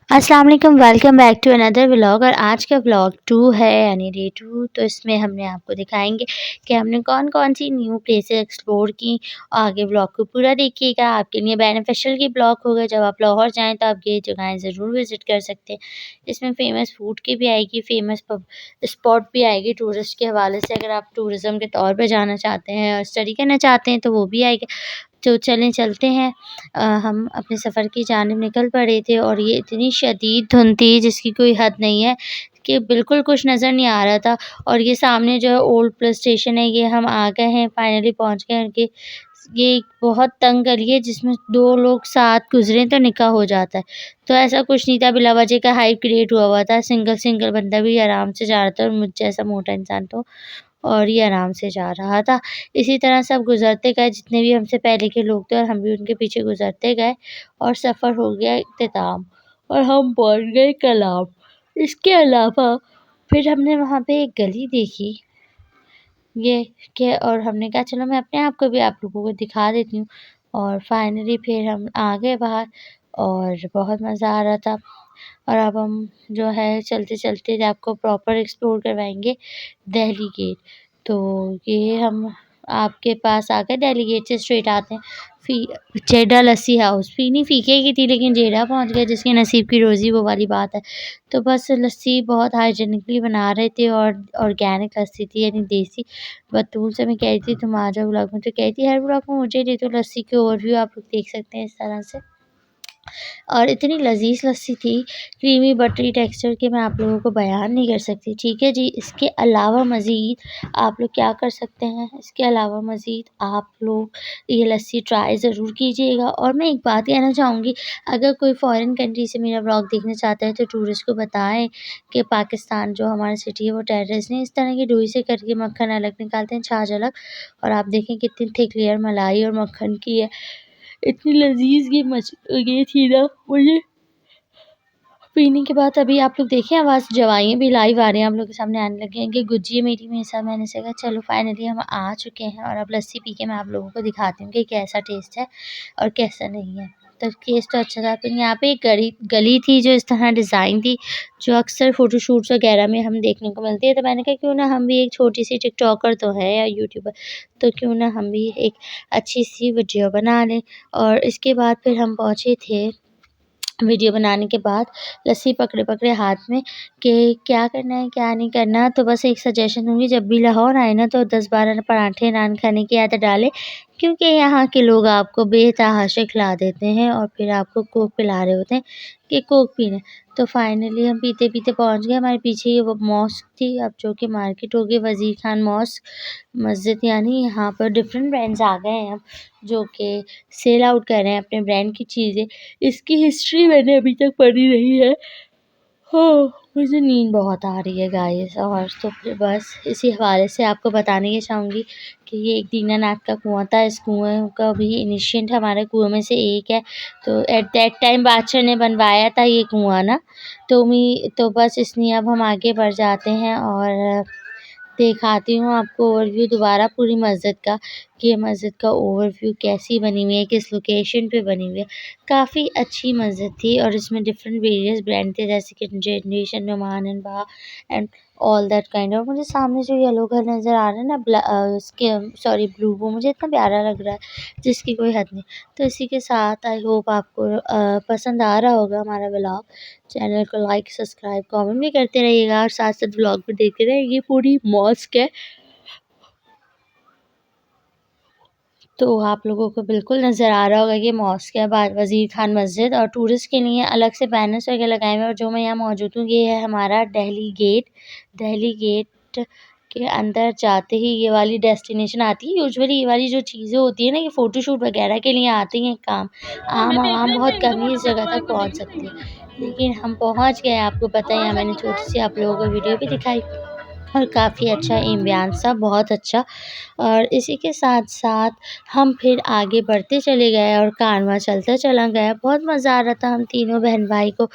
अस्सलाम वालेकुम, welcome back to another vlog. और आज का व्लॉग 2 है यानी डे 2। तो इसमें हमने आपको दिखाएँगे कि हमने कौन-कौन सी न्यू प्लेसेस एक्सप्लोर की। आगे व्लॉग को पूरा देखिएगा, आपके लिए बेनिफिशियल की व्लॉग होगा। जब आप लाहौर जाएँ तो आप ये जगहें ज़रूर विज़िट कर सकते हैं। इसमें फ़ेमस फूड की भी आएगी, फ़ेमस पब स्पॉट भी आएगी टूरिस्ट के हवाले से। अगर आप टूरिज़्म के तौर पे जाना चाहते हैं और स्टडी करना चाहते हैं तो वो भी आएगा। तो चलते हैं। हम अपने सफ़र की जानिब निकल पड़े थे और ये इतनी शदीद धुंध थी जिसकी कोई हद नहीं है कि बिल्कुल कुछ नज़र नहीं आ रहा था। और ये सामने जो है ओल्ड पुलिस स्टेशन है, ये हम आ गए हैं, फाइनली पहुँच गए हैं। ये एक बहुत तंग गली है जिसमें 2 लोग साथ गुज़रे तो निकाह हो जाता है। तो ऐसा कुछ नहीं था, बिला वजह का हाइप क्रिएट हुआ था। सिंगल बंदा भी आराम से जा रहा था और मुझ जैसा मोटा इंसान तो और ये आराम से जा रहा था। इसी तरह सब गुज़रते गए, जितने भी हमसे पहले के लोग थे और हम भी उनके पीछे गुज़रते गए और सफ़र हो गया इख्तिताम और हम पहुँच गए कलाम। इसके अलावा फिर हमने वहाँ पे एक गली देखी, ये कि और हमने कहा चलो मैं अपने आप को भी आप लोगों को दिखा देती हूँ। और फाइनली फिर हम आ गए बाहर और बहुत मज़ा आ रहा था। और अब हम जो है चलते-चलते आपको प्रॉपर एक्सप्लोर करवाएँगे दिल्ली गेट। तो ये हम आपके पास आ गए, दिल्ली गेट से स्ट्रेट आते हैं फ़ी जेडा लस्सी हाउस। पीनी फीके की थी लेकिन जेडा पहुँच गए, जिसके नसीब की रोज़ी वो वाली बात है। तो बस लस्सी बहुत हाइजीनिकली बना रहे थे और ऑर्गेनिक लस्सी थी यानी देसी। बतूल से मैं कह रही थी तुम आ जाओ व्लॉग में, तो कह रही थी हर व्लॉग में मुझे दे दो लस्सी की ओवरव्यू। आप लोग देख सकते हैं इस तरह से। और इतनी लज़ीज़ लस्सी थी, क्रीमी बटरी टेक्सचर कि मैं आप लोगों को बयान नहीं कर सकती, ठीक है जी। इसके अलावा मज़ीद आप लोग क्या कर सकते हैं, इसके अलावा मज़ीद आप लोग ये लस्सी ट्राई ज़रूर कीजिएगा। और मैं एक बात कहना चाहूँगी, अगर कोई फ़ॉरेन कंट्री से मेरा व्लॉग देखना चाहता है तो टूरिस्ट को बताएँ कि पाकिस्तान जो हमारी सिटी है वो टेररिस्ट नहीं इस तरह की रुई से करके मक्खन अलग निकालते हैं, छाछ अलग। और आप देखें कितनी थिक लेयर मलाई और मक्खन की है। इतनी लज़ीज़ ये थी ना मुझे पीने के बाद। अभी आप लोग देखें आवाज़ जवाइयाँ भी लाइव आ रही हैं, आप लोगों के सामने आने लगे हैं कि गुज्जी है मेरे साथ। मैंने से कहा चलो फाइनली हम आ चुके हैं और अब लस्सी पी के मैं आप लोगों को दिखाती हूँ कि कैसा टेस्ट है और कैसा नहीं है। तो टेस्ट तो अच्छा था। फिर यहाँ पे एक गली थी जो इस तरह डिज़ाइन थी, जो अक्सर फ़ोटोशूट्स वगैरह में हम देखने को मिलती है। तो मैंने कहा क्यों ना हम भी एक छोटी-सी टिकटॉकर तो है या यूट्यूबर, तो क्यों ना हम भी एक अच्छी-सी वीडियो बना लें। और इसके बाद फिर हम पहुँचे थे वीडियो बनाने के बाद लस्सी पकड़े-पकड़े हाथ में कि क्या करना है, क्या नहीं करना। तो बस एक सजेशन दूँगी, जब भी लाहौर आएँ ना तो 10-12 पराठे नान खाने की आदत डालें, क्योंकि यहाँ के लोग आपको बेतहाशा खिला देते हैं और फिर आपको कोक पिला रहे होते हैं कि कोक पीना है। तो फाइनली हम पीते-पीते पहुँच गए। हमारे पीछे ये वो मॉस्क थी, अब जो कि मार्केट हो गई वज़ीर खान मॉस्क मस्जिद, यानी यहाँ पर डिफरेंट ब्रांड्स आ गए हैं अब, जो कि सेल आउट कर रहे हैं अपने ब्रांड की चीज़ें। इसकी हिस्ट्री मैंने अभी तक पढ़ी नहीं है। हाँ, मुझे नींद बहुत आ रही है गाइस। और तो फिर बस इसी हवाले से आपको बताने ये चाहूँगी कि ये एक दीनानाथ का कुआँ था। इस कुएँ का भी इनिशिएंट हमारे कुओं में से एक है। तो एट दैट टाइम बादशाह ने बनवाया था ये कुआँ ना। तो बस इसलिए अब हम आगे बढ़ जाते हैं और दिखाती हूँ आपको ओवरव्यू दोबारा पूरी मस्जिद का, कि ये मस्जिद का ओवरव्यू कैसी बनी हुई है, किस लोकेशन पे बनी हुई है। काफ़ी अच्छी मस्जिद थी और इसमें डिफरेंट वेरियस ब्रांड थे, जैसे कि जनरेशन, नुमान एंड बहा and all that kind of. मुझे सामने जो येलो घर नज़र आ रहा है ना उसके सॉरी ब्लू, वो मुझे इतना प्यारा लग रहा है जिसकी कोई हद नहीं। तो इसी के साथ आई होप आपको पसंद आ रहा होगा हमारा व्लॉग। चैनल को लाइक, सब्सक्राइब, कमेंट भी करते रहिएगा और साथ-साथ व्लॉग भी देखते रहिए। ये पूरी मॉस्क है, तो आप लोगों को बिल्कुल नज़र आ रहा होगा कि मॉस्क है वज़ीर खान मस्जिद। और टूरिस्ट के लिए अलग से बैनर्स वगैरह लगाए हुए हैं। और जो मैं यहाँ मौजूद हूँ, ये है हमारा दिल्ली गेट। दिल्ली गेट के अंदर जाते ही ये वाली डेस्टिनेशन आती है। यूजुअली ये वाली जो चीज़ें होती है ना, ये फ़ोटोशूट वगैरह के लिए आती हैं काम। आम आवाम बहुत कम ही इस जगह तक पहुँच सकती है, लेकिन हम पहुँच गए। आपको पता है, यहाँ मैंने छोटी सी आप लोगों को वीडियो भी दिखाई। और काफ़ी अच्छा एम्बियंस था, बहुत अच्छा। और इसी के साथ-साथ हम फिर आगे बढ़ते चले गए और कारवां चलता चला गया। बहुत मज़ा आ रहा था हम तीनों बहन-भाई को।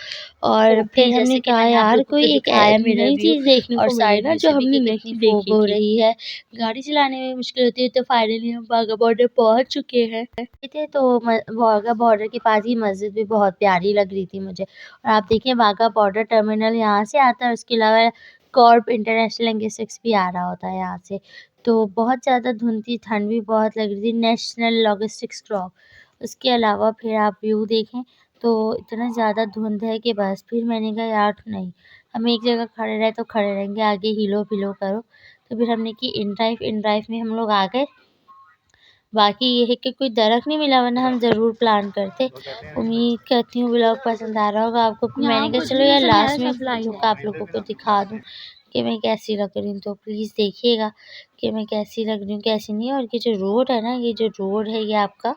और तो फिर फिर हमने जैसे कि कहा मैंने आप यार लोगों को कोई एक दिखाया मेरा नई व्यू चीज़ देखने और को साइड मिले ना व्यू जो से भी हमने कि नहीं कितनी देखी फॉग हो थी। रही है, गाड़ी चलाने में मुश्किल होती है, तो फाइनली हम बाघा बॉर्डर पहुँच चुके हैं। थे तो वाघा बॉर्डर के पास ही मस्जिद भी बहुत प्यारी लग रही थी मुझे। और आप देखिए वाघा बॉर्डर टर्मिनल यहाँ से आता है, उसके अलावा कॉर्ब इंटरनेशनल लिंग्विस्टिक्स भी आ रहा होता है यहाँ से। तो बहुत ज़्यादा धुंध थी, ठंड भी बहुत लग रही थी, नेशनल लॉजिस्टिक्स क्रॉप। उसके अलावा फिर आप व्यू देखें तो इतना ज़्यादा धुंध है कि बस फिर मैंने कहा यार नहीं, हम एक जगह खड़े रहे तो खड़े रहेंगे, आगे हिलो-पिलो करो। तो फिर हमने की इन ड्राइव में हम लोग आ गए। बाकी ये है कि कोई दरख़्त नहीं मिला वरना हम ज़रूर प्लान करते। उम्मीद करती हूँ व्लॉग पसंद आ रहा होगा आपको। फिर यहाँ मैंने कहा कुछ चलो भी यार पसंद नहीं आया, लास्ट में सब लाइट है। आप लोगों को दिखा दूँ कि मैं कैसी लग रही हूँ। तो प्लीज़ देखिएगा कि मैं कैसी लग रही हूँ, कैसी नहीं। और ये जो रोड है ना, ये जो रोड है ये आपका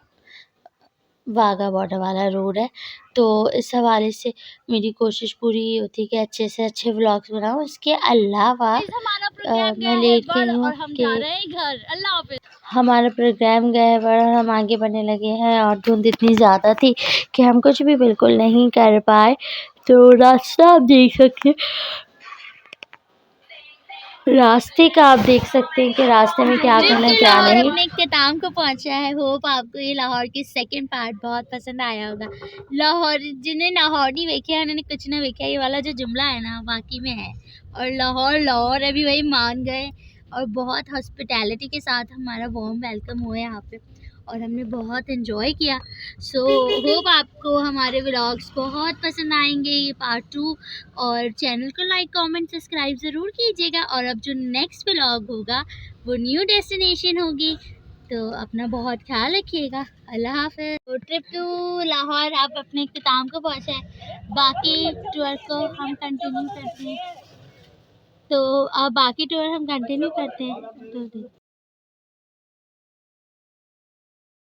वाघा बॉर्डर वाला रोड है। तो इस हवाले से मेरी कोशिश पूरी ये होती है कि अच्छे से अच्छे व्लॉग्स बनाऊँ। इसके अलावा हमारा प्रोग्राम गया मैं है लेट गई बढ़ हूँ और हम कि जा रहे हैं घर। अल्लाह हाफ़िज़। हमारा प्रोग्राम गया है बढ़ और हम आगे बढ़ने लगे हैं और धुंध इतनी ज़्यादा थी कि हम कुछ भी बिल्कुल नहीं कर पाए। तो रास्ता आप देख सकते हैं, रास्ते का आप देख सकते हैं कि रास्ते में क्या ट्रिप करना है टू क्या लाहौर नहीं। अपने इख्तिताम को पहुंचा है। होप आपको ये लाहौर की सेकंड पार्ट बहुत पसंद आया होगा। लाहौर जिन्हें लाहौर नहीं वेखा उन्होंने कुछ ना वेखा, ये वाला जो जुमला है ना वाकई में है। और लाहौर लाहौर अभी वही मान गए और बहुत हॉस्पिटैलिटी के साथ हमारा वार्म वेलकम हुआ यहाँ पे और हमने बहुत एंजॉय किया। सो होप आपको हमारे व्लॉग्स बहुत पसंद आएंगे, ये पार्ट 2। और चैनल को लाइक कमेंट सब्सक्राइब ज़रूर कीजिएगा। और अब जो नेक्स्ट व्लॉग होगा वो न्यू डेस्टिनेशन होगी। तो अपना बहुत ख्याल रखिएगा। अल्लाह हाफ़िज़। तो ट्रिप टू लाहौर आप अपने इख्तिताम को पहुँचा है, बाकी टूर को हम कंटिन्यू करते हैं। तो अब बाकी टूर हम कंटिन्यू करते हैं। तो